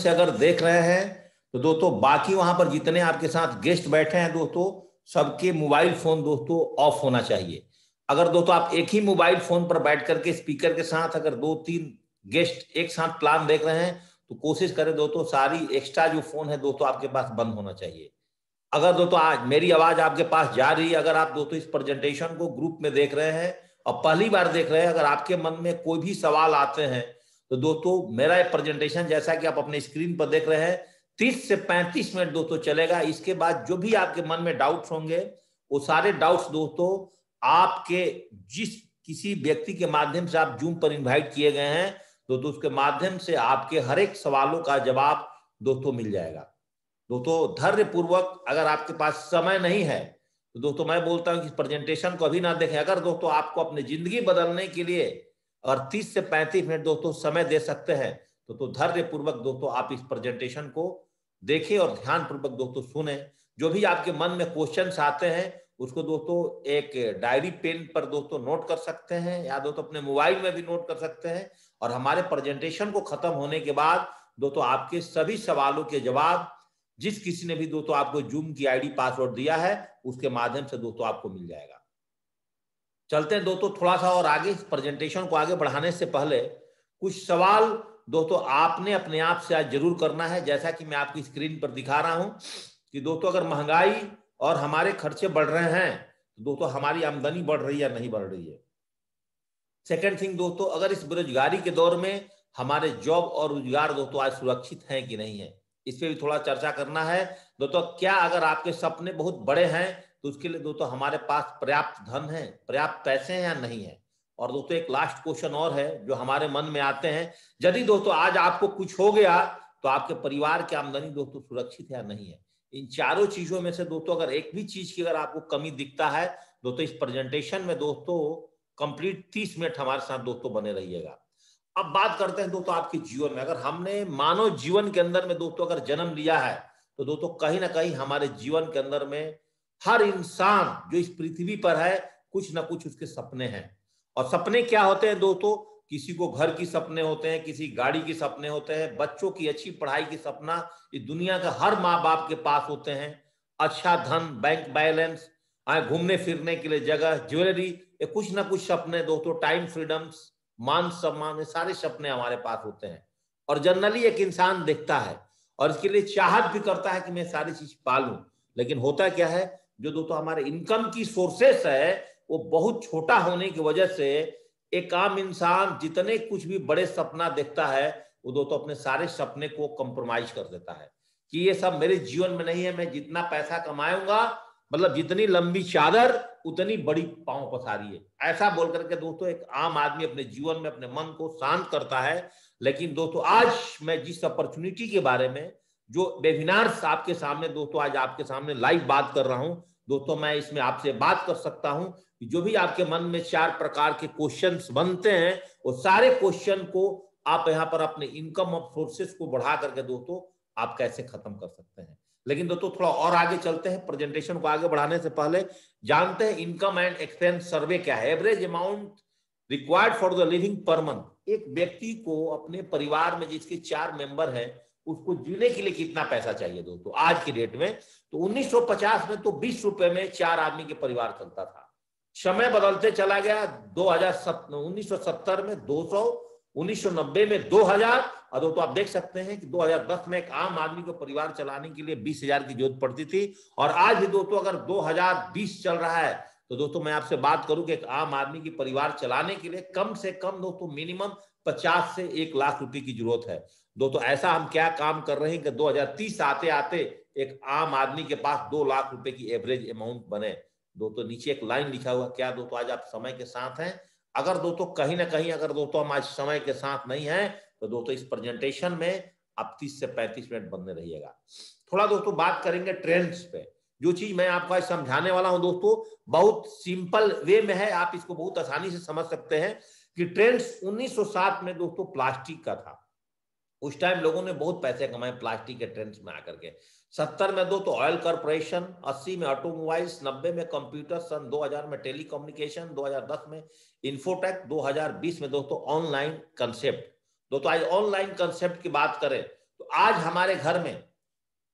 से अगर देख रहे हैं तो दोस्तों बाकी वहां पर जितने आपके साथ गेस्ट बैठे हैं दोस्तों, सबके मोबाइल फोन दोस्तों ऑफ होना चाहिए। अगर दोस्तों आप एक ही मोबाइल फोन पर बैठ करके स्पीकर के साथ अगर 2-3 गेस्ट एक साथ प्लान देख रहे हैं तो कोशिश करें दोस्तों सारी एक्स्ट्रा जो फोन है दोस्तों आपके पास बंद होना चाहिए। अगर दोस्तों आज मेरी आवाज आपके पास जा रही है, अगर आप दोस्तों इस प्रेजेंटेशन को ग्रुप में देख रहे हैं और पहली बार देख रहे हैं, अगर आपके मन में कोई भी सवाल आते हैं तो दोस्तों मेरा ये प्रेजेंटेशन जैसा कि आप अपने स्क्रीन पर देख रहे हैं 30 से 35 मिनट दोस्तों चलेगा। इसके बाद जो भी आपके मन में डाउट्स होंगे वो सारे डाउट्स दोस्तों आपके जिस किसी व्यक्ति के माध्यम से आप जूम पर इन्वाइट किए गए हैं दोस्तों उसके माध्यम से आपके हर एक सवालों का जवाब दोस्तों मिल जाएगा। दोस्तों धैर्य पूर्वक, अगर आपके पास समय नहीं है तो दोस्तों मैं बोलता हूं कि प्रेजेंटेशन को अभी ना देखें। अगर दोस्तों आपको अपनी जिंदगी बदलने के लिए और 30 से 35 मिनट दोस्तों समय दे सकते हैं तो धैर्य पूर्वक दोस्तों आप इस प्रेजेंटेशन को देखें और ध्यान पूर्वक दोस्तों सुने। जो भी आपके मन में क्वेश्चंस आते हैं उसको दोस्तों एक डायरी पेन पर दोस्तों नोट कर सकते हैं या दोस्तों अपने मोबाइल में भी नोट कर सकते हैं। और हमारे प्रेजेंटेशन को खत्म होने के बाद दोस्तों आपके सभी सवालों के जवाब जिस किसी ने भी दोस्तों आपको जूम की आईडी पासवर्ड दिया है उसके माध्यम से दोस्तों आपको मिल जाएगा। चलते हैं दोस्तों थोड़ा सा और आगे। इस प्रेजेंटेशन को आगे बढ़ाने से पहले कुछ सवाल दोस्तों आपने अपने आप से आज जरूर करना है। जैसा कि मैं आपकी स्क्रीन पर दिखा रहा हूं कि दोस्तों अगर महंगाई और हमारे खर्चे बढ़ रहे हैं तो दोस्तों हमारी आमदनी बढ़ रही है या नहीं बढ़ रही है। सेकेंड थिंग दोस्तों, अगर इस बेरोजगारी के दौर में हमारे जॉब और रोजगार दोस्तों आज सुरक्षित है कि नहीं है, इस पे भी थोड़ा चर्चा करना है। दोस्तों क्या अगर आपके सपने बहुत बड़े हैं तो उसके लिए दोस्तों हमारे पास पर्याप्त धन है, पर्याप्त पैसे हैं या नहीं है। और दोस्तों एक लास्ट क्वेश्चन और है जो हमारे मन में आते हैं, यदि दोस्तों आज आपको कुछ हो गया तो आपके परिवार की आमदनी दोस्तों सुरक्षित है या नहीं है। इन चारों चीजों में से दोस्तों अगर एक भी चीज की अगर आपको कमी दिखता है दोस्तों इस प्रेजेंटेशन में दोस्तों कंप्लीट 30 मिनट हमारे साथ दोस्तों बने रहिएगा। अब बात करते हैं दोस्तों आपके जीवन में, अगर हमने मानव जीवन के अंदर में दोस्तों अगर जन्म लिया है तो दोस्तों कहीं ना कहीं हमारे जीवन के अंदर में हर इंसान जो इस पृथ्वी पर है कुछ ना कुछ उसके सपने हैं। और सपने क्या होते हैं दोस्तों, किसी को घर की सपने होते हैं, किसी गाड़ी के सपने होते हैं, बच्चों की अच्छी पढ़ाई की सपना इस दुनिया का हर माँ बाप के पास होते हैं। अच्छा धन, बैंक बैलेंस, घूमने फिरने के लिए जगह, ज्वेलरी, ये कुछ ना कुछ सपने दोस्तों, टाइम फ्रीडम्स, मान सम्मान, ये सारे सपने हमारे पास होते हैं। और जनरली एक इंसान देखता है और इसके लिए चाहत भी करता है कि मैं सारी चीज पालूं। लेकिन होता क्या है, जो दोस्तों हमारे इनकम की सोर्सेस है वो बहुत छोटा होने की वजह से एक आम इंसान जितने कुछ भी बड़े सपना देखता है वो दोस्तों अपने सारे सपने को कंप्रोमाइज कर देता है कि ये सब मेरे जीवन में नहीं है। मैं जितना पैसा कमाऊंगा, मतलब जितनी लंबी चादर उतनी बड़ी पांव पसारी है, ऐसा बोल करके दोस्तों एक आम आदमी अपने जीवन में अपने मन को शांत करता है। लेकिन दोस्तों आज मैं जिस अपॉर्चुनिटी के बारे में, जो वेबिनार्स आपके सामने दोस्तों आज आपके सामने लाइव बात कर रहा हूं दोस्तों, मैं इसमें आपसे बात कर सकता हूं कि जो भी आपके मन में 4 प्रकार के क्वेश्चंस बनते हैं वो सारे क्वेश्चन को आप यहाँ पर अपने इनकम ऑफ सोर्सेस को बढ़ा करके दोस्तों आप कैसे खत्म कर सकते हैं। लेकिन दोस्तों थोड़ा और आगे चलते हैं। प्रेजेंटेशन को आगे बढ़ाने से पहले जानते हैं इनकम एंड एक्सपेंस सर्वे क्या है। Average amount required for the living per month, एक व्यक्ति को अपने परिवार में जिसके 4 मेंबर हैं उसको जीने के लिए कितना पैसा चाहिए दोस्तों आज की डेट में। तो 1950 में तो 20 रुपए में 4 आदमी के परिवार चलता था। समय बदलते चला गया, 1970 में 200, 1990 में 2000, और दोस्तों आप देख सकते हैं कि 2010 में एक आम आदमी को परिवार चलाने के लिए 20,000 की जरूरत पड़ती थी। और आज भी दोस्तों अगर 2020 चल रहा है तो दोस्तों मैं आपसे बात करूं कि एक आम आदमी की परिवार चलाने के लिए कम से कम दोस्तों मिनिमम 50 से 1 लाख रुपए की जरूरत है। दोस्तों ऐसा हम क्या काम कर रहे हैं कि 2030 आते आते एक आम आदमी के पास 2 लाख रुपए की एवरेज अमाउंट बने। दोस्तों नीचे एक लाइन लिखा हुआ, क्या दोस्तों आज आप समय के साथ हैं? अगर दोस्तों कहीं ना कहीं अगर दोस्तों हम आज समय के साथ नहीं है तो दोस्तों इस प्रेजेंटेशन में आप 30 से 35 मिनट बने रहिएगा। थोड़ा दोस्तों बात करेंगे ट्रेंड्स पे। जो चीज मैं आपको आज समझाने वाला हूं दोस्तों बहुत सिंपल वे में है, आप इसको बहुत आसानी से समझ सकते हैं कि ट्रेंड्स 1907 में दोस्तों प्लास्टिक का था। उस टाइम लोगों ने बहुत पैसे कमाए प्लास्टिक के ट्रेंड्स में आकर के। 70 में दो तो ऑयल कॉर्पोरेशन, 80 में ऑटोमोबाइल्स, 90 में कंप्यूटर, सन 2000 में टेलीकम्युनिकेशन, 2010 में इंफोटेक, 2020 में दोस्तों ऑनलाइन कंसेप्ट। दोस्तों आज ऑनलाइन कंसेप्ट की बात करें तो आज हमारे घर में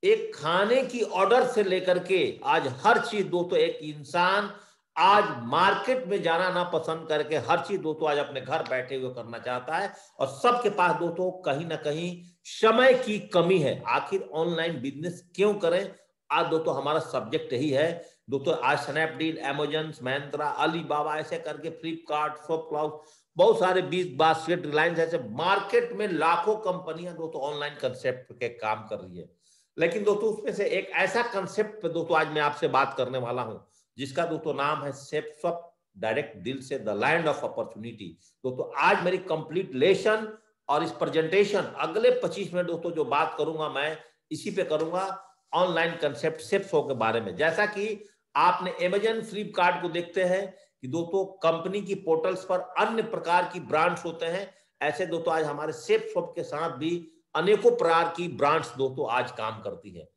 एक खाने की ऑर्डर से लेकर के आज हर चीज दोस्तों, एक इंसान आज मार्केट में जाना ना पसंद करके हर चीज दोस्तों आज अपने घर बैठे हुए करना चाहता है। और सबके पास दोस्तों कहीं ना कहीं समय की कमी है। आखिर ऑनलाइन बिजनेस क्यों करें, आज दोस्तों हमारा सब्जेक्ट यही है दोस्तों। आज स्नैपडील, अमेजन, Myntra, अलीबाबा ऐसे करके फ्लिपकार्ट, शॉपक्लॉथ, बहुत सारे 20 बास्केट, रिलायंस, ऐसे मार्केट में लाखों कंपनियां दोस्तों ऑनलाइन कंसेप्ट के काम कर रही है। लेकिन दोस्तों उसमें से एक ऐसा कंसेप्ट पे दोस्तों आज मैं आपसे बात करने वाला हूं जिसका दोस्तों नाम है सेपस्वप डायरेक्ट डील से द लैंड ऑफ अपॉर्चुनिटी। दोस्तों आज मेरी कंप्लीट लेसन और इस प्रेजेंटेशन अगले 25 मिनट दोस्तों जो बात करूंगा मैं इसी पे करूंगा, ऑनलाइन कंसेप्ट सेपस्वप के बारे में। जैसा कि आपने अमेजन, फ्लिपकार्ट को देखते हैं कि दोस्तों कंपनी की पोर्टल्स पर अन्य प्रकार की ब्रांड्स होते हैं, ऐसे दोस्तों आज हमारे सेपस्वप के साथ भी अनेकों प्रकार की ब्रांड्स दोस्तों आज काम करती है।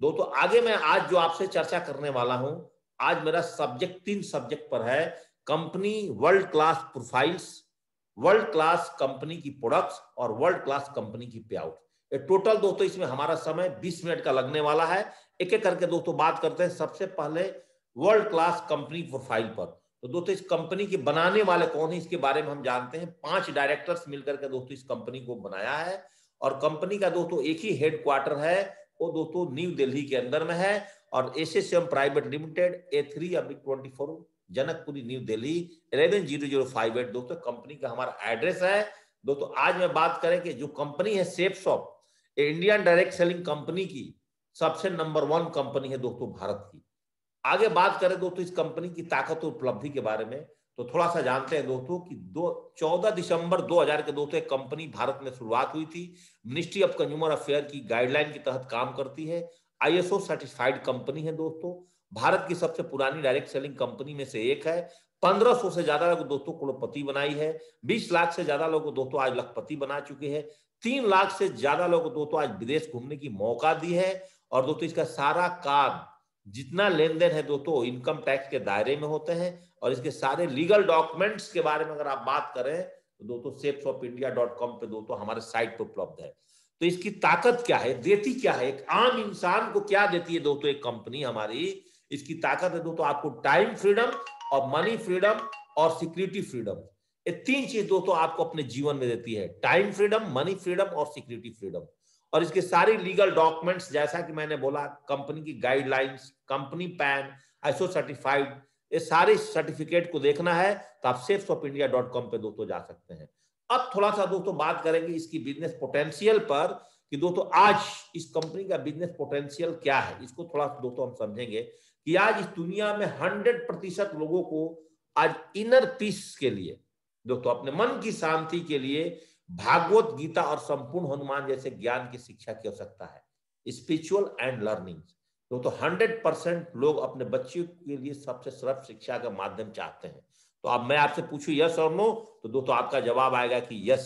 दोस्तों आगे मैं आज जो आपसे चर्चा करने वाला हूं, आज मेरा सब्जेक्ट 3 सब्जेक्ट पर है। Company world class profiles, world class company की प्रोडक्ट्स और वर्ल्ड क्लास कंपनी की पे आउट। टोटल दोस्तों इसमें हमारा समय 20 मिनट का लगने वाला है। एक एक करके दोस्तों बात करते हैं। सबसे पहले वर्ल्ड क्लास कंपनी प्रोफाइल पर। तो दोस्तों इस कंपनी के बनाने वाले कौन है इसके बारे में हम जानते हैं। 5 डायरेक्टर्स मिलकर के दोस्तों इस कंपनी को बनाया है और कंपनी का दोस्तों एक ही हेडक्वार्टर है, वो दोस्तों न्यू दिल्ली के अंदर में है। और SSM private limited, A3/24, Janakpuri, new Delhi 110058 दोस्तों कंपनी का हमारा एड्रेस है। दोस्तों आज मैं बात करें कि जो कंपनी है सेपस्वप, इंडियन डायरेक्ट सेलिंग कंपनी की सबसे नंबर 1 कंपनी है दोस्तों भारत की। आगे बात करें दोस्तों इस कंपनी की ताकत और उपलब्धि के बारे में, तो थोड़ा सा जानते हैं दोस्तों कि 14 दिसंबर 2000 के दोस्तों एक कंपनी भारत में शुरुआत हुई थी। मिनिस्ट्री ऑफ कंज्यूमर अफेयर की गाइडलाइन के तहत काम करती है। आईएसओ सर्टिफाइड कंपनी है दोस्तों। भारत की सबसे पुरानी डायरेक्ट सेलिंग कंपनी में से एक है। 1500 से ज्यादा लोग दोस्तों करोड़पति बनाई है। 20 लाख से ज्यादा लोग दोस्तों आज लखपति बना चुके हैं। 3 लाख से ज्यादा लोग दोस्तों आज विदेश घूमने की मौका दी है। और दोस्तों इसका सारा काम, जितना लेन देन है दोस्तों इनकम टैक्स के दायरे में होते हैं। और इसके सारे लीगल डॉक्यूमेंट्स के बारे में अगर आप बात करें तो दोस्तों SEPSWAPindia.com पे दोस्तों हमारे साइट पर उपलब्ध है। तो इसकी ताकत क्या है, देती क्या है, एक आम इंसान को क्या देती है दोस्तों एक कंपनी हमारी। इसकी ताकत है दोस्तों आपको टाइम फ्रीडम और मनी फ्रीडम और सिक्योरिटी फ्रीडम। ये 3 चीज दोस्तों आपको अपने जीवन में देती है, टाइम फ्रीडम, मनी फ्रीडम और सिक्योरिटी फ्रीडम। और इसके सारे लीगल डॉक्यूमेंट्स, जैसा कि मैंने बोला, कंपनी की guidelines, company pan, ISO certified, ये सारे सर्टिफिकेट को देखना है तो आप SEPSWAPindia.com पे दोस्तों जा सकते हैं। अब थोड़ा सा दोस्तों बात करेंगे इसकी बिजनेस पोटेंशियल पर कि दोस्तों आज इस कंपनी का बिजनेस पोटेंशियल क्या है। इसको थोड़ा सा दोस्तों हम समझेंगे कि आज इस दुनिया में 100% लोगों को आज इनर पीस के लिए दोस्तों, अपने मन की शांति के लिए भागवत गीता और संपूर्ण हनुमान जैसे ज्ञान की शिक्षा की आवश्यकता है, स्पिरिचुअल एंड लर्निंग। तो 100% लोग अपने बच्चे के लिए सबसे श्रेष्ठ शिक्षा का माध्यम चाहते हैं। तो अब मैं आपसे पूछूं यस और नो, तो दोस्तों आपका जवाब आएगा कि यस।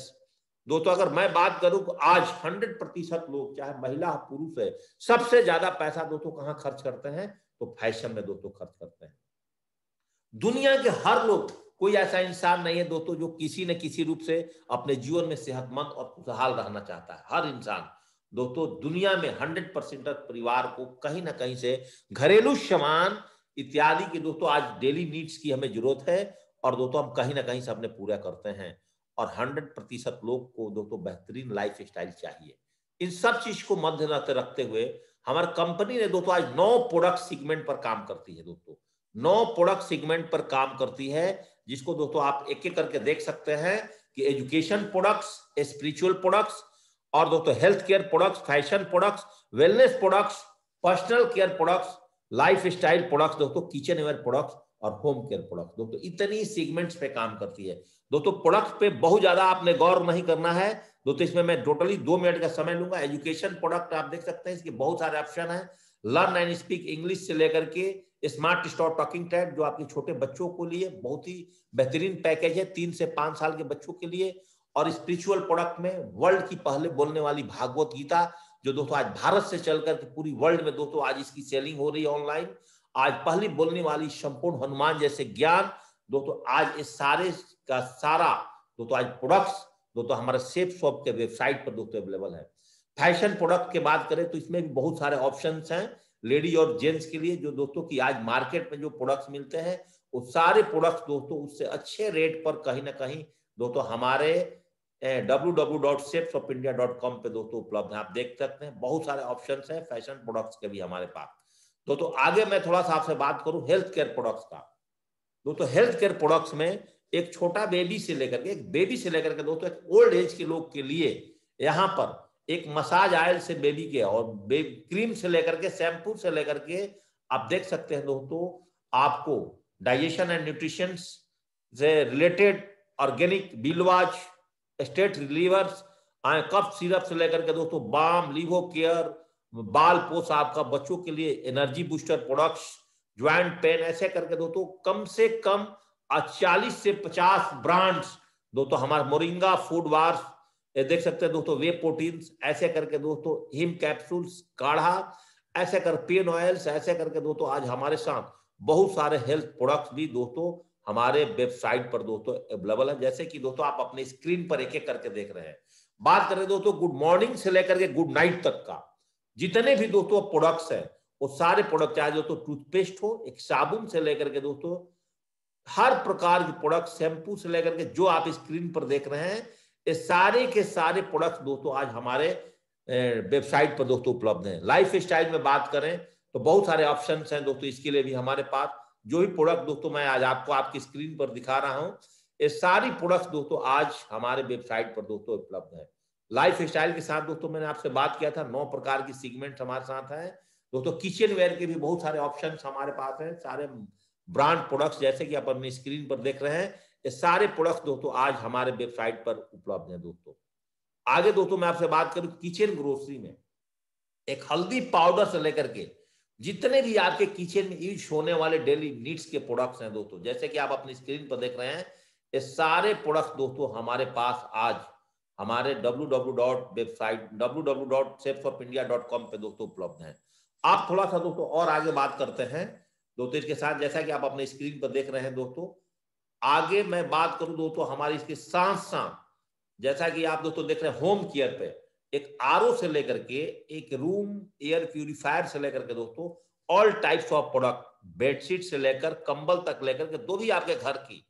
दोस्तों अगर मैं बात करूं तो आज 100% लोग, चाहे महिला पुरुष है, सबसे ज्यादा पैसा दोस्तों कहां खर्च करते हैं, तो फैशन में दोस्तों खर्च करते हैं। दुनिया के हर लोग, कोई ऐसा इंसान नहीं है दोस्तों जो किसी न किसी रूप से अपने जीवन में सेहतमंद और खुशहाल रहना चाहता है। हर इंसान दोस्तों दुनिया में 100% परिवार को कहीं ना कहीं से घरेलू सामान इत्यादि की दोस्तों आज डेली नीड्स की हमें जरूरत है और दोस्तों हम कहीं ना कहीं से अपने पूरा करते हैं। और 100% लोग को दोस्तों बेहतरीन लाइफ स्टाइल चाहिए। इन सब चीज को मद्देनजर रखते हुए हमारी कंपनी ने दोस्तों आज 9 प्रोडक्ट सेगमेंट पर काम करती है दोस्तों। 9 प्रोडक्ट सेगमेंट पर काम करती है, जिसको दोस्तों आप एक एक करके देख सकते हैं कि एजुकेशन प्रोडक्ट्स, स्पिरिचुअल प्रोडक्ट्स और दोस्तों health care products, fashion products, wellness products, personal care products, life style products दोस्तों, किचन वेयर प्रोडक्ट्स और होम केयर प्रोडक्ट्स दोस्तों, इतनी सेगमेंट्स पे काम करती है दोस्तों। प्रोडक्ट पे बहुत ज्यादा आपने गौर नहीं करना है दोस्तों, इसमें मैं टोटली 2 मिनट का समय लूंगा। एजुकेशन प्रोडक्ट आप देख सकते हैं, इसके बहुत सारे ऑप्शन है। लर्न एंड स्पीक इंग्लिश से लेकर के स्मार्ट स्टॉप टॉकिंग टैब जो आपके छोटे बच्चों को लिए बहुत ही बेहतरीन पैकेज है 3 से 5 साल के बच्चों के लिए। और स्पिरिचुअल प्रोडक्ट में वर्ल्ड की पहले बोलने वाली भागवत गीता, जो दोस्तों आज भारत से चलकर के पूरी वर्ल्ड में दोस्तों आज इसकी सेलिंग हो रही है ऑनलाइन। आज पहली बोलने वाली संपूर्ण हनुमान जैसे ज्ञान दोस्तों, आज इस सारे का सारा दोस्तों आज प्रोडक्ट्स दोस्तों हमारे सेपस्वप के वेबसाइट पर दोस्तों अवेलेबल है। फैशन प्रोडक्ट की बात करें तो इसमें भी बहुत सारे ऑप्शंस हैं लेडीज और जेंट्स के लिए, जो दोस्तों की आज मार्केट में जो प्रोडक्ट्स मिलते हैं वो सारे प्रोडक्ट्स दोस्तों उससे अच्छे रेट पर कहीं ना कहीं दोस्तों हमारे www.shapesofIndia.com पे दोस्तों उपलब्ध है। आप देख सकते हैं बहुत सारे ऑप्शंस हैं फैशन प्रोडक्ट्स के भी हमारे पास। दोस्तों आगे मैं थोड़ा सा आपसे बात करूं हेल्थ केयर प्रोडक्ट्स का। दोस्तों हेल्थ केयर प्रोडक्ट्स में एक छोटा बेबी से लेकर के एक बेबी से लेकर के दोस्तों एक ओल्ड एज के लोग के लिए यहाँ पर एक मसाज ऑयल से बेबी के और क्रीम से लेकर के शैम्पू से लेकर के आप देख सकते हैं दोस्तों आपको डाइजेशन एंड न्यूट्रिशन से रिलेटेड ऑर्गेनिक बिलवाच स्टेट रिलीवर्स कफ सिरप से लेकर के दोस्तों बाम लिवो केयर बाल पोष आपका बच्चों के लिए energy booster products joint pain ऐसे करके दोस्तों कम से कम 40 से 50 ब्रांड्स दोस्तों हमारे मोरिंगा फूड वार्स देख सकते हैं दोस्तों वे प्रोटीन्स ऐसे करके दोस्तों हिम कैप्सूल्स काढ़ा ऐसे कर पेन ऑयल्स ऐसे करके दोस्तों आज हमारे साथ बहुत सारे हेल्थ प्रोडक्ट्स भी दोस्तों हमारे वेबसाइट पर दोस्तों अवेलेबल है। जैसे कि दोस्तों आप अपने स्क्रीन पर एक एक करके देख रहे हैं। बात करें दोस्तों गुड मॉर्निंग से लेकर के गुड नाइट तक का जितने भी दोस्तों प्रोडक्ट्स हैं वो सारे प्रोडक्ट चाहे दोस्तों टूथपेस्ट हो एक साबुन से लेकर के दोस्तों हर प्रकार के प्रोडक्ट शैम्पू से लेकर के जो आप स्क्रीन पर देख रहे हैं ये सारे के सारे प्रोडक्ट्स दोस्तों आज हमारे वेबसाइट पर दोस्तों उपलब्ध हैं। लाइफ स्टाइल में बात करें तो बहुत सारे ऑप्शंस हैं दोस्तों इसके लिए भी हमारे पास। जो भी प्रोडक्ट दोस्तों मैं आज आपको आपकी स्क्रीन पर दिखा रहा हूं ये सारी प्रोडक्ट्स दोस्तों आज हमारे वेबसाइट पर दोस्तों उपलब्ध है। लाइफ स्टाइल के साथ दोस्तों मैंने आपसे बात किया था 9 प्रकार की सेगमेंट हमारे साथ है दोस्तों। किचन वेयर के भी बहुत सारे ऑप्शंस हमारे पास हैं सारे ब्रांड प्रोडक्ट्स जैसे कि आप अपनी स्क्रीन पर देख रहे हैं ये सारे प्रोडक्ट्स दोस्तों आज हमारे वेबसाइट पर उपलब्ध हैं दोस्तों। आगे दोस्तों मैं आपसे बात करूं किचन ग्रोसरी में एक हल्दी पाउडर से लेकर के जितने भी आपके किचन में यूज होने वाले डेली नीड्स के प्रोडक्ट्स हैं दोस्तों जैसे कि आप अपनी स्क्रीन पर देख रहे हैं ये सारे प्रोडक्ट्स दोस्तों हमारे पास आज हमारे www.shapesofIndia.com पे दोस्तों उपलब्ध हैं। आप थोड़ा सा दोस्तों और आगे बात करते हैं दोस्तों इसके साथ जैसा कि आप अपने स्क्रीन पर देख रहे हैं दोस्तों। आगे मैं बात करूं दोस्तों हमारी इसके साथ साथ जैसा कि आप दोस्तों देख रहे हैं होम केयर पे एक आरओ से लेकर के एक रूम एयर प्यूरिफायर से लेकर के दोस्तों all types of product bedsheet से लेकर कंबल तक लेकर के जो भी आपके घर की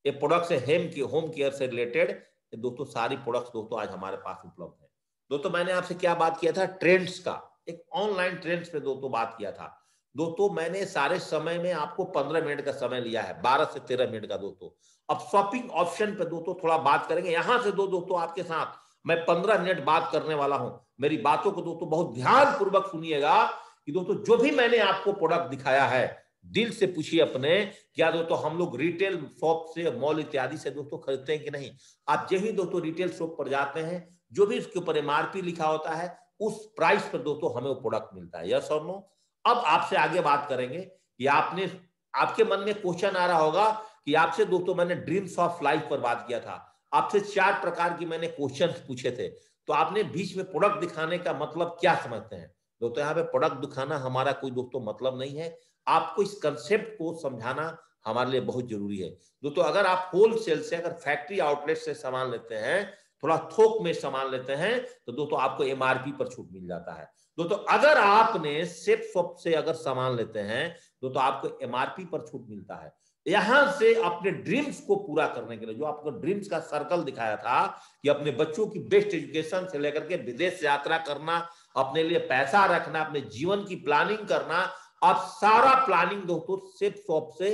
ये प्रोडक्ट्स है होम केयर से रिलेटेड दोस्तों सारी प्रोडक्ट्स दोस्तों आज हमारे पास उपलब्ध है। दोस्तों मैंने आपसे क्या बात किया था ट्रेंड्स का एक ऑनलाइन ट्रेंड्स पे दोस्तों बात किया था दोस्तों। मैंने सारे समय में आपको 15 मिनट का समय लिया है 12 से 13 मिनट का दोस्तों। अब शॉपिंग ऑप्शन पे दोस्तों थोड़ा बात करेंगे यहां से दोस्तों आपके साथ मैं 15 मिनट बात करने वाला हूं। मेरी बातों को दोस्तों बहुत ध्यान पूर्वक सुनिएगा कि दोस्तों जो भी मैंने आपको प्रोडक्ट दिखाया है दिल से पूछिए अपने क्या दोस्तों हम लोग रिटेल शॉप से मॉल इत्यादि से दोस्तों खरीदते हैं कि नहीं। आप जब भी दोस्तों रिटेल शॉप पर जाते हैं जो भी उसके ऊपर एमआरपी लिखा होता है उस प्राइस पर दोस्तों हमें वो प्रोडक्ट मिलता है यस और नो। अब आपसे आगे बात करेंगे कि आपके मन में क्वेश्चन आ रहा होगा कि आपसे दोस्तों मैंने ड्रीम्स ऑफ लाइफ पर बात किया था आपसे 4 प्रकार की मैंने क्वेश्चंस पूछे थे तो आपने बीच में प्रोडक्ट दिखाने का मतलब क्या समझते हैं दोस्तों। यहाँ पे प्रोडक्ट दिखाना हमारा कोई दोस्तों मतलब नहीं है। आपको इस कंसेप्ट को समझाना हमारे लिए बहुत जरूरी है दोस्तों। अगर आप होलसेल से अगर फैक्ट्री आउटलेट से सामान लेते हैं थोड़ा थोक में सामान लेते हैं तो दोस्तों आपको एमआरपी पर छूट मिल जाता है दोस्तों। अगर आपने सेट शॉप से अगर सामान लेते हैं दोस्तों आपको एमआरपी पर छूट मिलता है। यहां से अपने ड्रीम्स को पूरा करने के लिए जो आपको ड्रीम्स का सर्कल दिखाया था कि अपने बच्चों की बेस्ट एजुकेशन से लेकर के विदेश यात्रा करना अपने लिए पैसा रखना अपने जीवन की प्लानिंग करना आप सारा प्लानिंग दोस्तों सेट शॉप से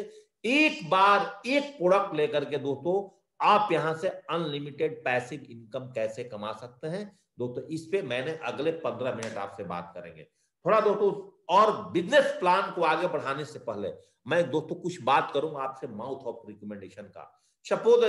एक बार एक प्रोडक्ट लेकर के दोस्तों आप यहां से अनलिमिटेड पैसिव इनकम कैसे कमा सकते हैं दोस्तों इस पे मैंने अगले 15 मिनट आपसे बात करेंगे। थोड़ा दोस्तों और बिजनेस प्लान को आगे बढ़ाने से पहले मैं दोस्तों कुछ बात करूंगा आपसे माउथ ऑफ रिकमेंडेशन का। सपोज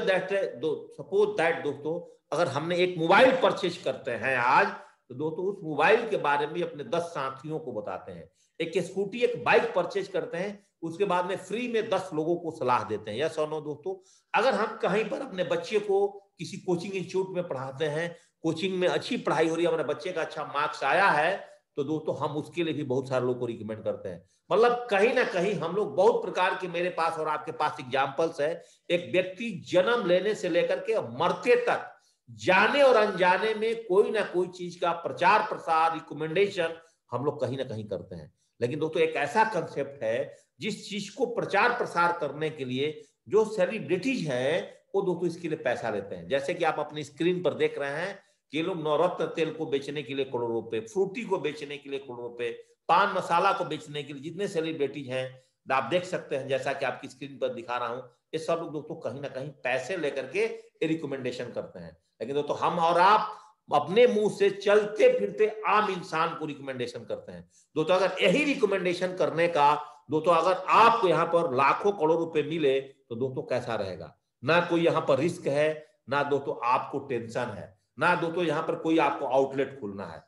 दैट दोस्तों अगर हमने एक मोबाइल परचेज करते हैं आज तो दोस्तों उस मोबाइल के बारे में अपने 10 साथियों को बताते हैं। एक स्कूटी एक बाइक परचेज करते हैं उसके बाद में फ्री में 10 लोगों को सलाह देते हैं यस और नो दोस्तों। अगर हम कहीं पर अपने बच्चे को किसी कोचिंग इंस्टीट्यूट में पढ़ाते हैं कोचिंग में अच्छी पढ़ाई हो रही है हमारे बच्चे का अच्छा मार्क्स आया है तो दोस्तों हम उसके लिए भी बहुत सारे लोगों को रिकमेंड करते हैं। मतलब कहीं ना कहीं हम लोग बहुत प्रकार के मेरे पास और आपके पास एग्जांपल्स है। एक व्यक्ति जन्म लेने से लेकर के मरते तक जाने और अनजाने में कोई ना कोई चीज का प्रचार प्रसार रिकमेंडेशन हम लोग कहीं ना कहीं करते हैं। लेकिन दोस्तों एक ऐसा कंसेप्ट है जिस चीज को प्रचार प्रसार करने के लिए जो सेलिब्रिटीज है वो दोस्तों इसके लिए पैसा लेते हैं। जैसे कि आप अपनी स्क्रीन पर देख रहे हैं कि ये लोग नवरत्न तेल को बेचने के लिए करोड़ों रुपए, फ्रूटी को बेचने के लिए करोड़ों रुपए, पान मसाला को बेचने के लिए जितने सेलिब्रिटीज हैं आप देख सकते हैं, जैसा कि आपकी स्क्रीन पर दिखा रहा हूं, ये सब लोग दोस्तों कहीं ना कहीं पैसे लेकर के रिकमेंडेशन करते हैं। लेकिन दोस्तों हम और आप अपने मुंह से चलते फिरते आम इंसान को रिकमेंडेशन करते हैं। दोस्तों अगर यही रिकमेंडेशन करने का दोस्तों अगर आपको यहाँ पर लाखों करोड़ रुपए मिले तो दोस्तों कैसा रहेगा। ना कोई यहाँ पर रिस्क है, ना दोस्तों आपको टेंशन है, ना दोस्तों यहाँ पर कोई आपको आउटलेट खोलना है।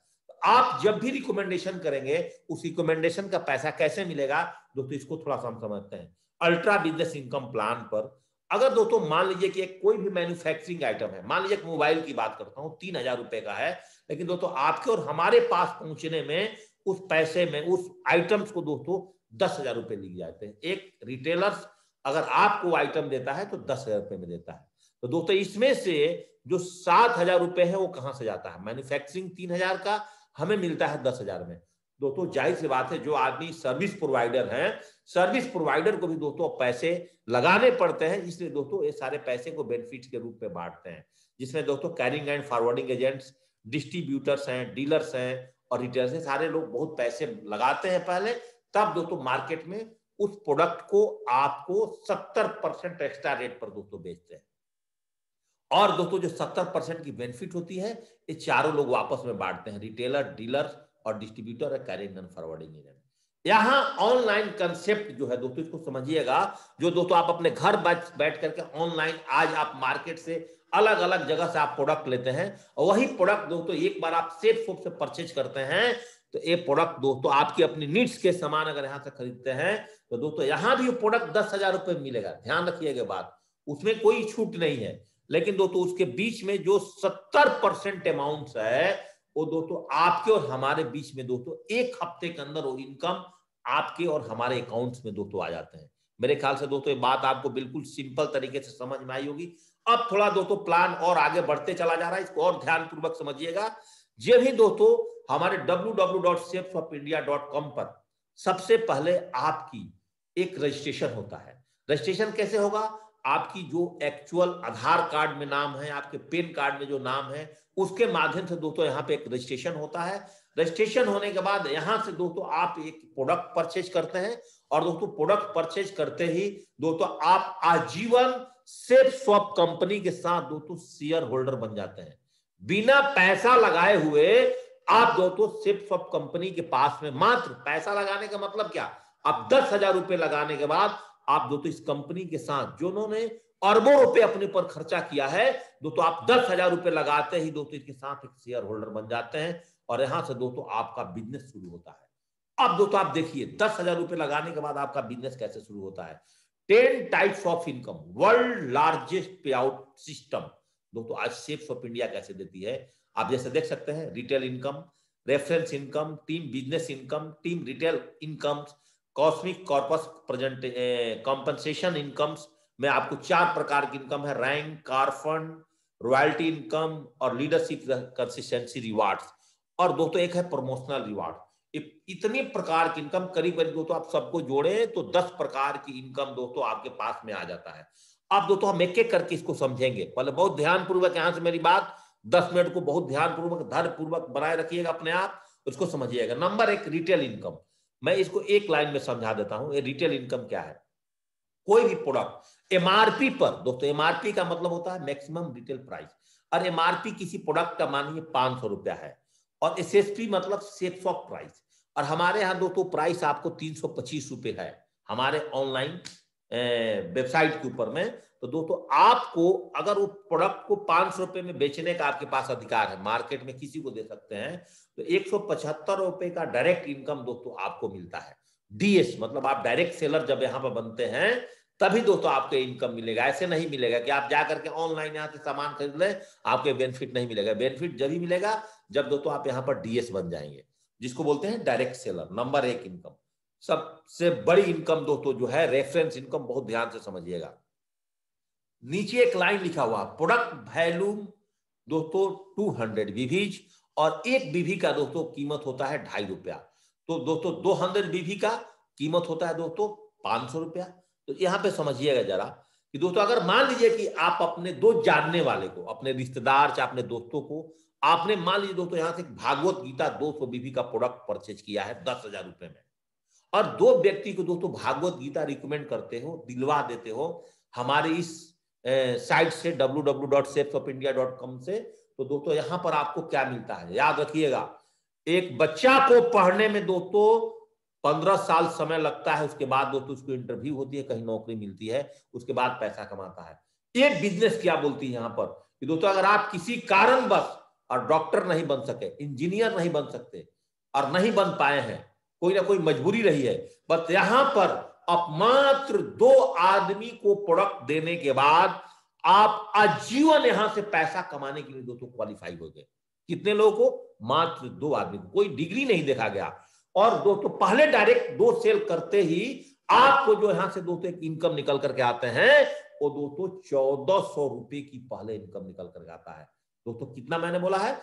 आप जब भी रिकमेंडेशन करेंगे उस रिकमेंडेशन का पैसा कैसे मिलेगा दोस्तों, इसको थोड़ा सा हम समझते हैं। अल्ट्रा बिजनेस इनकम प्लान पर अगर दोस्तों मान लीजिए कि एक कोई भी मैन्युफैक्चरिंग आइटम है, मान लीजिए मोबाइल की बात करता हूं 3,000 रुपए का है, लेकिन दोस्तों आपके और हमारे पास पहुंचने में उस पैसे में उस आइटम्स को दोस्तों 10,000 रुपए लिए जाते हैं। एक रिटेलर अगर आपको आइटम देता है तो 10,000 रुपए में देता है। तो दोस्तों इसमें से जो 7,000 रुपए है वो कहां से जाता है, मैन्युफैक्चरिंग 3,000 का हमें मिलता है 10,000 में। दोस्तों जाहिर सी बात है जो आदमी सर्विस प्रोवाइडर है, सर्विस प्रोवाइडर को भी दोस्तों पैसे लगाने पड़ते हैं, इसलिए दोस्तों ये सारे पैसे को बेनिफिट के रूप में बांटते हैं, जिसमें दोस्तों carrying and forwarding agents, distributors हैं, डीलर्स हैं और रिटेलर्स हैं, सारे लोग बहुत पैसे लगाते हैं पहले, तब दोस्तों मार्केट में उस प्रोडक्ट को आपको 70% एक्स्ट्रा रेट पर दोस्तों बेचते हैं। और दोस्तों जो 70% की बेनिफिट होती है ये चारों लोग वापस में बांटते हैं, रिटेलर, डीलर और डिस्ट्रीब्यूटर और कैरिंग एंड फॉरवर्डिंग एजेंट। यहाँ ऑनलाइन कंसेप्ट जो है दोस्तों इसको समझिएगा, जो दोस्तों आप अपने घर बैठ करके ऑनलाइन आज आप मार्केट से अलग अलग जगह से आप प्रोडक्ट लेते हैं और वही प्रोडक्ट दोस्तों एक बार आप सेफ शॉप से परचेज करते हैं तो ये प्रोडक्ट दोस्तों आपकी अपनी नीड्स के सामान अगर यहाँ से खरीदते हैं तो दोस्तों यहाँ भी प्रोडक्ट 10,000 रुपए में मिलेगा। ध्यान रखिएगा बात, उसमें कोई छूट नहीं है। लेकिन दोस्तों उसके बीच में जो 70% अमाउंट है वो दोस्तों आपके और हमारे बीच में दोस्तों एक हफ्ते के अंदर वो इनकम आपके और हमारे अकाउंट्स में दोस्तों आ जाते हैं। मेरे ख्याल से दोस्तों ये बात आपको बिल्कुल सिंपल तरीके से समझ में आई होगी। अब थोड़ा दोस्तों प्लान और आगे बढ़ते चला जा रहा है, इसको और ध्यान पूर्वक समझिएगा। ये भी दोस्तों हमारे www.safesofindia.com पर सबसे पहले आपकी एक रजिस्ट्रेशन होता है। रजिस्ट्रेशन कैसे होगा, आपकी जो एक्चुअल आधार कार्ड में नाम है, आपके पैन कार्ड में जो नाम है उसके माध्यम से दोस्तों यहाँ पे एक रजिस्ट्रेशन होता है। रजिस्ट्रेशन होने के बाद यहाँ से दोस्तों आप एक प्रोडक्ट परचेज करते हैं और दोस्तों प्रोडक्ट परचेज करते ही दोस्तों आप आजीवन सेफ शॉप कंपनी के साथ दोस्तों शेयर होल्डर बन जाते हैं। बिना पैसा लगाए हुए आप दोस्तों सेफ शॉप कंपनी के पास में, मात्र पैसा लगाने का मतलब क्या, आप 10,000 रुपए लगाने के बाद आप दोस्तों इस कंपनी के साथ जो उन्होंने अरबों रुपए अपने पर खर्चा किया है दोस्तों आप 10,000 रुपए लगाते ही दोस्तों इसके साथ एक शेयर होल्डर बन जाते हैं और यहां से दोस्तों आपका बिजनेस शुरू होता है। अब दोस्तों आप देखिए 10,000 रुपए लगाने के बाद आपका बिजनेस कैसे शुरू होता है। 10 types of income, world largest पे आउट सिस्टम दोस्तों आज सेफ ऑफ इंडिया कैसे देती है। आप जैसे देख सकते हैं retail income, reference income, team business income, team retail income, cosmic corpus present compensation incomes में आपको 4 प्रकार की इनकम है, rank, car fund, royalty income और लीडरशिप कंसिस्टेंसी रिवार्ड्स। और दोस्तों एक है प्रमोशनल रिवार्ड। इतनी प्रकार की इनकम करीब करीब दोस्तों आप सबको जोड़े तो 10 प्रकार की इनकम दोस्तों आपके पास में आ जाता है। अब दोस्तों हम एक एक करके इसको समझेंगे, पहले बहुत ध्यान पूर्वक यहां से मेरी बात 10 मिनट को बहुत ध्यान पूर्वक धैर्य पूर्वक बनाए रखिएगा अपने आप, उसको समझिएगा। नंबर 1 रिटेल इनकम, मैं इसको एक लाइन में समझा देता हूं। ये रिटेल इनकम क्या है, कोई भी प्रोडक्ट एमआरपी पर दोस्तों, एमआरपी का मतलब होता है मैक्सिमम रिटेल प्राइस, और एमआरपी किसी प्रोडक्ट का मानिए 500 रुपया है और एसएसपी मतलब सेफ शॉप प्राइस, और हमारे यहाँ दोस्तों प्राइस आपको 325 रुपए है हमारे ऑनलाइन वेबसाइट के ऊपर में। तो दोस्तों आपको अगर वो प्रोडक्ट को 500 रुपए में बेचने का आपके पास अधिकार है, मार्केट में किसी को दे सकते हैं, तो 175 रुपए का डायरेक्ट इनकम दोस्तों आपको मिलता है। डीएस मतलब आप डायरेक्ट सेलर जब यहाँ पर बनते हैं तभी दोस्तों आपको इनकम मिलेगा। ऐसे नहीं मिलेगा कि आप जाकर के ऑनलाइन यहाँ से सामान खरीद लें, आपके बेनिफिट नहीं मिलेगा। बेनिफिट जब ही मिलेगा जब दोस्तों आप यहाँ पर डीएस बन जाएंगे, जिसको बोलते हैं डायरेक्ट सेलर। Number 1 income. सबसे बड़ी इनकम दोस्तों जो है रेफरेंस इनकम, बहुत ध्यान से समझिएगा। नीचे एक लाइन लिखा हुआ प्रोडक्ट वैल्यूम दोस्तों 200 बीवीज, और एक बीवी का दोस्तों कीमत होता है ₹2.5। तो दोस्तों 200 बीवी का कीमत होता है दोस्तों ₹500। तो यहाँ पे समझिएगा जरा कि दोस्तों अगर मान लीजिए कि आप अपने दो जानने वाले को, अपने रिश्तेदार चाहे अपने दोस्तों को, आपने मान लीजिए दोस्तों यहाँ से भागवत गीता 200 बीवी का प्रोडक्ट परचेज किया है ₹10,000 में, और दो व्यक्ति को दोस्तों भागवत गीता रिकमेंड करते हो, दिलवा देते हो हमारे इस साइट से www.shapesofIndia.com से, तो दोस्तों यहां पर आपको क्या मिलता है याद रखिएगा। एक बच्चा को पढ़ने में दोस्तों 15 साल समय लगता है, उसके बाद दोस्तों उसको इंटरव्यू होती है, कहीं नौकरी मिलती है, उसके बाद पैसा कमाता है। ये बिजनेस क्या बोलती है यहां पर कि दोस्तों अगर आप किसी कारणवश और डॉक्टर नहीं बन सके, इंजीनियर नहीं बन सकते और नहीं बन पाए हैं, कोई ना कोई मजबूरी रही है, बस यहां पर आप मात्र 2 आदमी को प्रोडक्ट देने के बाद आप आजीवन यहां से पैसा कमाने के लिए दोस्तों क्वालिफाई हो गए। कितने लोगों को? मात्र 2 आदमी को, कोई डिग्री नहीं देखा गया। और दोस्तों पहले डायरेक्ट 2 सेल करते ही आपको जो यहां से दोस्तों एक इनकम निकल करके आते हैं, वो दोस्तों ₹1400 की पहले इनकम निकल करके आता है। दोस्तों कितना मैंने बोला है?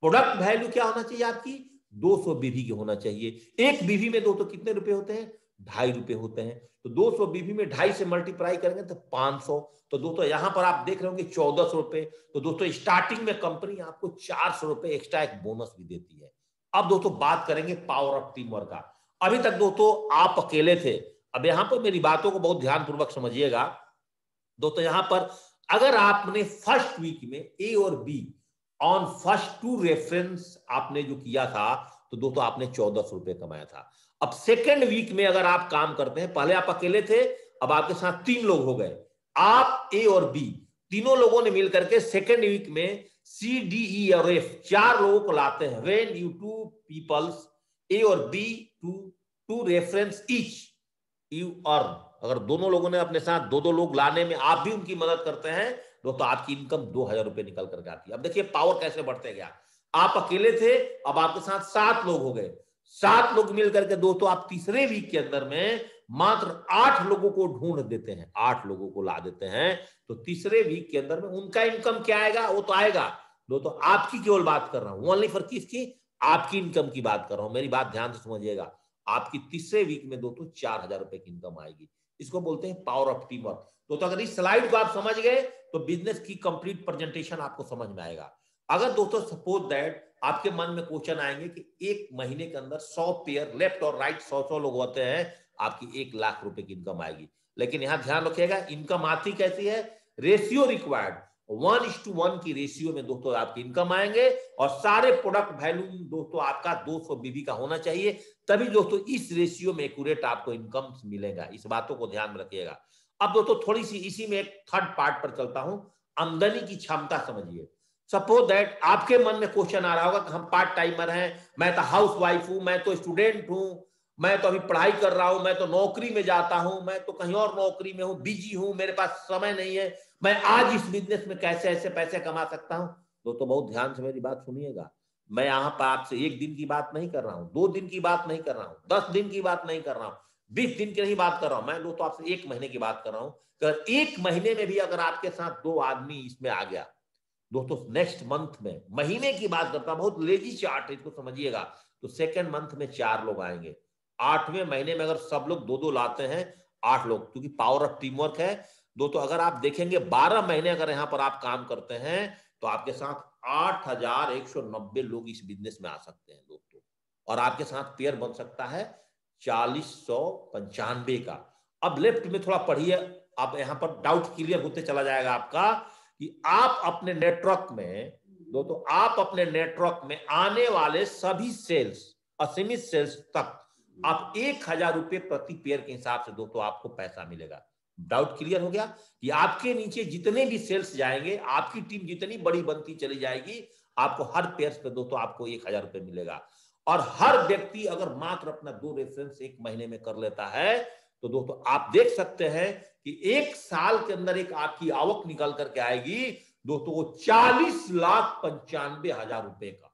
प्रोडक्ट वैल्यू क्या होना चाहिए आपकी? 200 बीवी की होना चाहिए। एक बीवी में दोस्तों कितने रुपए होते हैं? ₹2.5 होते हैं। तो 200 बीवी में 2.5 से मल्टीप्लाई करेंगे तो 500। तो दोस्तों यहां पर आप देख रहे होंगे ₹1400। तो दोस्तों स्टार्टिंग में कंपनी आपको ₹400 एक्स्ट्रा एक बोनस भी देती है। अब दोस्तों बात करेंगे पावर ऑफ टीम वर्क का। अभी तक दोस्तों आप अकेले थे, अब यहां पर मेरी बातों को बहुत ध्यानपूर्वक समझिएगा। दोस्तों यहां पर अगर आपने फर्स्ट वीक में ए और बी ऑन फर्स्ट 2 रेफरेंस आपने जो किया था, तो दोस्तों आपने ₹1400 कमाया था। अब सेकेंड वीक में अगर आप काम करते हैं, पहले आप अकेले थे, अब आपके साथ 3 लोग हो गए, आप ए और बी तीनों लोगों ने मिलकर के सेकेंड वीक में सी डी ई और एफ 4 लोगों को लाते हैं। व्हेन यू 2 पीपल्स ए और B two reference each you earn. अगर दोनों लोगों ने अपने साथ 2-2 लोग लाने में आप भी उनकी मदद करते हैं, तो आपकी इनकम ₹2000 निकल करके आती है। अब देखिए पावर कैसे बढ़ते गया। आप अकेले थे, अब आपके साथ 7 लोग हो गए, 7 लोग मिलकर के दोस्तों आप तीसरे वीक के अंदर में मात्र 8 लोगों को ढूंढ देते हैं, 8 लोगों को ला देते हैं। तो तीसरे वीक के अंदर में उनका इनकम क्या आएगा? वो तो आएगा दोस्तों, आपकी केवल बात कर रहा हूं, ओनली फॉर किसकी? आपकी इनकम की बात कर रहा हूं। मेरी बात ध्यान से समझिएगा। आपकी तीसरे वीक में दोस्तों ₹4000 की इनकम आएगी। इसको बोलते हैं पावर ऑफ टीम वर्क। तो अगर इस स्लाइड को आप समझ गए तो बिजनेस की कंप्लीट प्रेजेंटेशन आपको समझ में आएगा। अगर दोस्तों सपोज दैट आपके मन में क्वेश्चन आएंगे कि एक महीने के अंदर 100 पेयर लेफ्ट और राइट 100 लोग होते हैं, आपकी ₹1,00,000 की इनकम आएगी। लेकिन यहां ध्यान रखिएगा, इनकम आती कैसी है? रेशियो रिक्वायर्ड 1:1 की रेशियो में दोस्तों आपकी इनकम आएंगे, और सारे प्रोडक्ट वैल्यू दोस्तों आपका 200 बीबी का होना चाहिए, तभी दोस्तों इस रेशियो में एक्यूरेट आपको इनकम मिलेगा। इस बातों को ध्यान में रखिएगा। अब दोस्तों थोड़ी सी इसी में एक थर्ड पार्ट पर चलता हूं, आमदनी की क्षमता समझिए। सपोज दैट आपके मन में क्वेश्चन आ रहा होगा कि हम पार्ट टाइमर हैं, मैं तो हाउस वाइफ हूं, मैं तो स्टूडेंट हूं, मैं तो अभी पढ़ाई कर रहा हूं, मैं तो नौकरी में जाता हूं, मैं तो कहीं और नौकरी में हूं, बिजी हूं, मेरे पास समय नहीं है, मैं आज इस बिजनेस में कैसे ऐसे पैसे कमा सकता हूं? दोस्तों बहुत ध्यान से मेरी बात सुनिएगा। मैं यहाँ पर आपसे 1 दिन की बात नहीं कर रहा हूँ, 2 दिन की बात नहीं कर रहा हूँ, 10 दिन की बात नहीं कर रहा हूँ, 20 दिन की नहीं बात कर रहा हूँ, मैं दोस्तों आपसे 1 महीने की बात कर रहा हूँ। अगर 1 महीने में भी अगर आपके साथ 2 आदमी इसमें आ गया, दोस्तों नेक्स्ट मंथ में, महीने की बात करता हूं, बहुत लेजी चार्ट है, इसको समझिएगा। तो सेकेंड मंथ में 4 लोग आएंगे, 8वें महीने में अगर सब लोग 2-2 लाते हैं, 8 लोग, क्योंकि पावर ऑफ टीम वर्क है दोस्तों। अगर आप देखेंगे 12 महीने अगर यहां पर आप काम करते हैं, तो आपके साथ 8190 लोग इस बिजनेस में आ सकते हैं दोस्तों, और आपके साथ पेयर बन सकता है 4095 का। अब लेफ्ट में थोड़ा पढ़िए, आप यहां पर डाउट क्लियर होते चला जाएगा आपका कि आप अपने नेटवर्क में दोस्तों, आप अपने नेटवर्क में आने वाले सभी सेल्स, असीमित सेल्स तक आप ₹1000 प्रति पेयर के हिसाब से दोस्तों आपको पैसा मिलेगा। डाउट क्लियर हो गया कि आपके नीचे जितने भी सेल्स जाएंगे, आपकी टीम जितनी बड़ी बनती चली जाएगी, आपको हर पेयर पे दोस्तों आपको ₹1000 मिलेगा। और हर व्यक्ति अगर मात्र अपना 2 रेफरेंस 1 महीने में कर लेता है, तो दोस्तों आप देख सकते हैं कि 1 साल के अंदर एक आपकी आवक निकल करके आएगी दोस्तों, वो ₹40,95,000 का।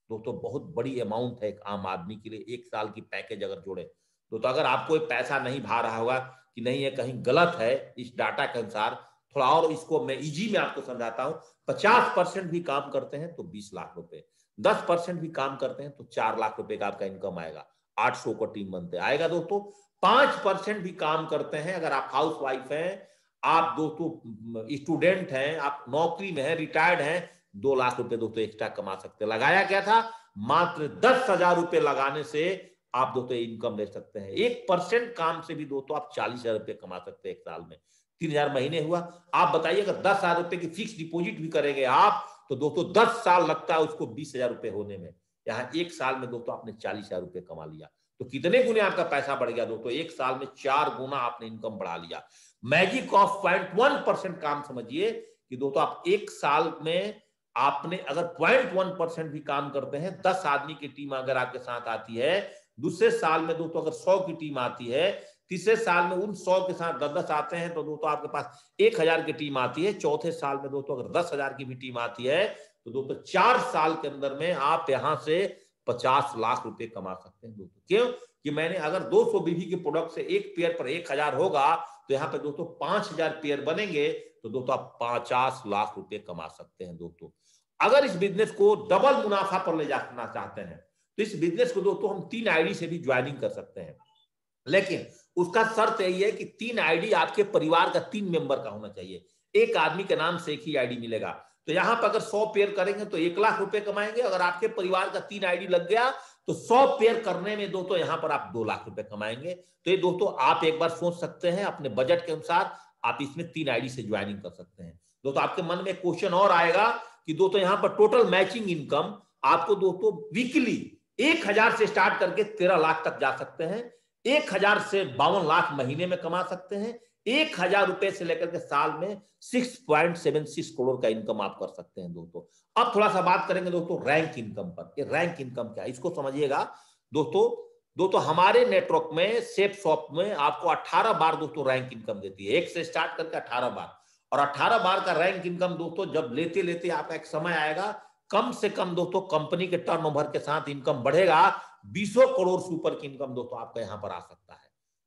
दोस्तों बहुत बड़ी अमाउंट है एक आम आदमी के लिए, 1 साल की पैकेज अगर जोड़े। तो अगर आपको पैसा नहीं भा रहा होगा कि नहीं ये कहीं गलत है इस डाटा के अनुसार, थोड़ा और इसको मैं इजी में आपको समझाता हूं। 50% भी काम करते हैं तो 20 लाख रुपए, 10% भी काम करते हैं तो 4 लाख रुपए का आपका इनकम आएगा। 800 का टीम बनते आएगा दोस्तों। 5% भी काम करते हैं, अगर आप हाउस वाइफ हैं, आप दोस्तों स्टूडेंट हैं, आप नौकरी में हैं, रिटायर्ड हैं, 2 लाख रुपए दोस्तों एक्स्ट्रा कमा सकते हैं। लगाया क्या था? मात्र 10,000 रुपए लगाने से आप दोस्तों इनकम ले सकते हैं। 1% काम से भी दोस्तों आप 40,000 रुपए कमा सकते हैं एक साल में। 3,000 महीने हुआ। आप बताइए अगर 10,000 रुपए की फिक्स डिपॉजिट भी करेंगे आप तो दोस्तों 10 साल लगता है उसको 20,000 रुपए होने में। यहाँ एक साल में दोस्तों आपने 40,000 रुपए कमा लिया। तो कितने गुने आपका पैसा बढ़ गया दोस्तों? एक साल में 4 गुना आपने इनकम बढ़ा लिया। मैजिक ऑफ 0.1% काम समझिए कि दोस्तों आप एक साल में आपने अगर 0.1% भी काम करते हैं, 10 आदमी की टीम अगर आपके साथ आती है, दूसरे साल में दोस्तों अगर 100 की टीम आती है, तीसरे साल में उन 100 के साथ 10-10 आते हैं तो दोस्तों आपके पास 1,000 की टीम आती है। चौथे साल में दोस्तों अगर 10,000 की भी टीम आती है तो दोस्तों 4 साल के अंदर में आप यहां से 50 लाख रुपए कमा सकते हैं दोस्तों। क्यों? कि मैंने अगर 200 बीवी के प्रोडक्ट से एक पेयर पर 1,000 होगा तो यहाँ पे दोस्तों 5,000 पेयर बनेंगे तो दोस्तों आप 50 लाख रुपए कमा सकते हैं दोस्तों। अगर इस बिजनेस को डबल मुनाफा पर ले जाना चाहते हैं तो इस बिजनेस को दोस्तों हम 3 आईडी से भी ज्वाइनिंग कर सकते हैं, लेकिन उसका शर्त यही है कि 3 आईडी आपके परिवार का 3 मेंबर का होना चाहिए। एक आदमी के नाम से एक ही आईडी मिलेगा। तो यहां पर अगर 100 पेयर करेंगे तो 1 लाख रुपए कमाएंगे। अगर आपके परिवार का 3 आईडी लग गया तो 100 पेयर करने में दोस्तों यहां पर आप 2 लाख रुपए कमाएंगे। तो ये दोस्तों आप एक बार सोच सकते हैं, अपने बजट के अनुसार आप इसमें 3 आईडी से ज्वाइनिंग कर सकते हैं। दोस्तों आपके मन में क्वेश्चन और आएगा कि दोस्तों यहां पर टोटल मैचिंग इनकम आपको दोस्तों वीकली 1,000 से स्टार्ट करके 13 लाख तक जा सकते हैं। 1,000 से 52 लाख महीने में कमा सकते हैं। 1,000 रुपए से लेकर के साल में 6.76 करोड़ का इनकम आप कर सकते हैं दोस्तों। अब थोड़ा सा बात करेंगे दोस्तों रैंक इनकम पर। ये रैंक इनकम क्या है इसको समझिएगा दोस्तों हमारे नेटवर्क में सेफ शॉप में आपको 18 बार दोस्तों रैंक इनकम देती है। 1 से स्टार्ट करके 18 बार, और 18 बार का रैंक इनकम दोस्तों जब लेते लेते आपका एक समय आएगा, कम से कम दोस्तों कंपनी के टर्नओवर के साथ इनकम बढ़ेगा, 20 करोड़ से ऊपर की इनकम दोस्तों आपका यहां पर आ सकता है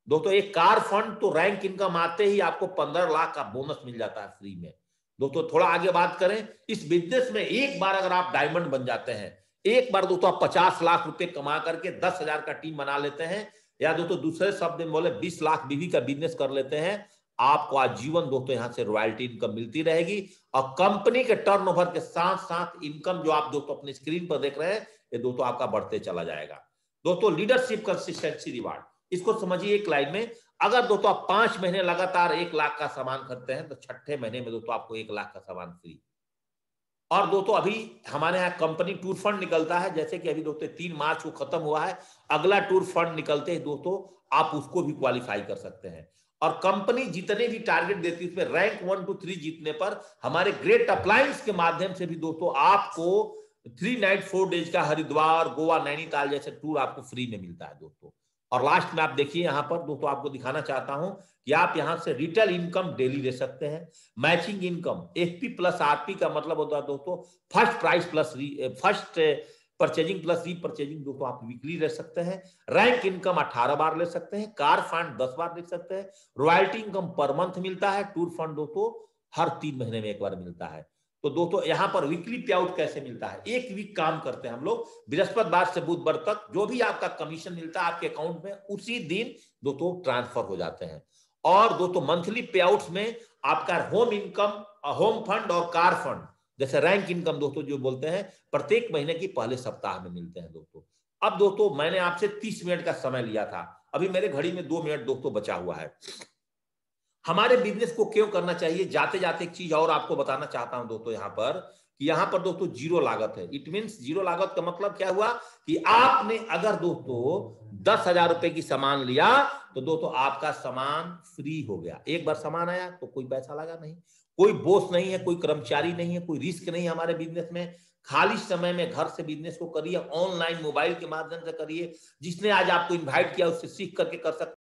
दोस्तों। एक कार फंड तो रैंक इनकम आते ही आपको 15 लाख का बोनस मिल जाता है फ्री में दोस्तों। थोड़ा आगे बात करें, इस बिजनेस में एक बार अगर आप डायमंड बन जाते हैं, एक बार दोस्तों आप 50 लाख रुपए कमा करके 10,000 का टीम बना लेते हैं, या दोस्तों दूसरे शब्द में बोले 20 लाख बीवी का बिजनेस कर लेते हैं, आपको आजीवन दोस्तों यहां से रॉयल्टी इनकम मिलती रहेगी। और कंपनी के टर्नओवर के साथ साथ इनकम जो आप दोस्तों अपनी स्क्रीन पर देख रहे हैं ये दोस्तों आपका बढ़ते चला जाएगा दोस्तों। लीडरशिप कंसिस्टेंसी रिवार्ड, इसको समझिए एक लाइन में। अगर दोस्तों आप 5 महीने लगातार 1 लाख का सामान खरीदते हैं तो छठे महीने में दोस्तों आपको 1 लाख का सामान फ्री। और दोस्तों अभी हमारे यहाँ कंपनी टूर फंड निकलता है, जैसे कि अभी दोस्तों 3 मार्च को खत्म हुआ है, अगला टूर फंड निकलते हैं दोस्तों, आप उसको भी क्वालिफाई कर सकते हैं। और कंपनी जितने भी टारगेट देती है उसमें रैंक 1 to 3 जीतने पर हमारे ग्रेट अप्लायंस के माध्यम से भी दोस्तों आपको 3 नाइट 4 डेज का हरिद्वार, गोवा, नैनीताल जैसे टूर आपको फ्री में मिलता है दोस्तों। और लास्ट में आप देखिए यहाँ पर दोस्तों आपको दिखाना चाहता हूं कि आप यहां से रिटेल इनकम डेली ले सकते हैं। Matching income FP plus RP का मतलब होता है दोस्तों first price plus first purchasing plus री परचेजिंग दोस्तों आप वीकली ले सकते हैं। रैंक इनकम 18 बार ले सकते हैं। कार फंड 10 बार ले सकते हैं। रॉयल्टी इनकम पर मंथ मिलता है। टूर फंड दोस्तों हर 3 महीने में एक बार मिलता है। तो दोस्तों यहां पर वीकली पे आउट कैसे मिलता है, एक वीक काम करते हैं हम लोग, बृहस्पतिवार से बुधवार तक जो भी आपका कमीशन मिलता है आपके अकाउंट में उसी दिन दोस्तों ट्रांसफर हो जाते हैं। और दोस्तों मंथली पे आउट में आपका होम इनकम, होम फंड और कार फंड जैसे रैंक इनकम दोस्तों जो बोलते हैं प्रत्येक महीने की पहले सप्ताह में मिलते हैं दोस्तों। अब दोस्तों मैंने आपसे 30 मिनट का समय लिया था, अभी मेरे घड़ी में 2 मिनट दोस्तों बचा हुआ है। हमारे बिजनेस को क्यों करना चाहिए, जाते जाते एक चीज और आपको बताना चाहता हूं दोस्तों यहां पर कि यहां पर दोस्तों जीरो लागत है। इट मींस जीरो लागत का मतलब क्या हुआ कि आपने अगर दोस्तों 10,000 रुपए की सामान लिया तो दोस्तों आपका सामान फ्री हो गया। एक बार सामान आया तो कोई पैसा लगा नहीं, कोई बॉस नहीं है, कोई कर्मचारी नहीं है, कोई रिस्क नहीं है हमारे बिजनेस में। खाली समय में घर से बिजनेस को करिए, ऑनलाइन मोबाइल के माध्यम से करिए। जिसने आज आपको इन्वाइट किया उससे सीख करके कर सकते